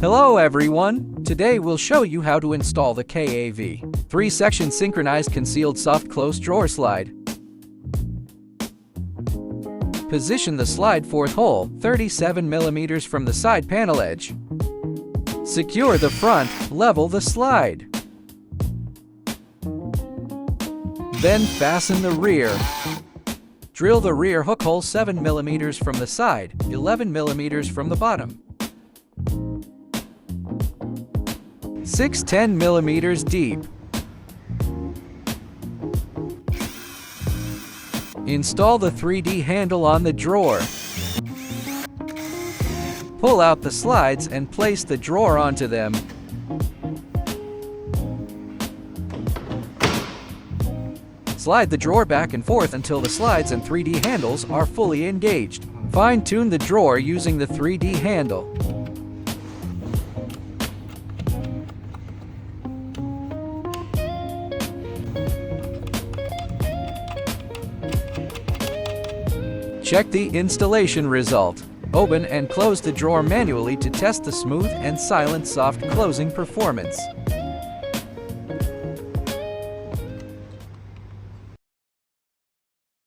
Hello everyone! Today we'll show you how to install the KAV 3-section synchronized concealed soft close drawer slide. Position the slide fourth hole 37 mm from the side panel edge. Secure the front, level the slide. Then fasten the rear. Drill the rear hook hole 7 mm from the side, 11 mm from the bottom. 10 mm deep. Install the 3D handle on the drawer. Pull out the slides and place the drawer onto them. Slide the drawer back and forth until the slides and 3D handles are fully engaged. Fine-tune the drawer using the 3D handle. Check the installation result. Open and close the drawer manually to test the smooth and silent soft closing performance.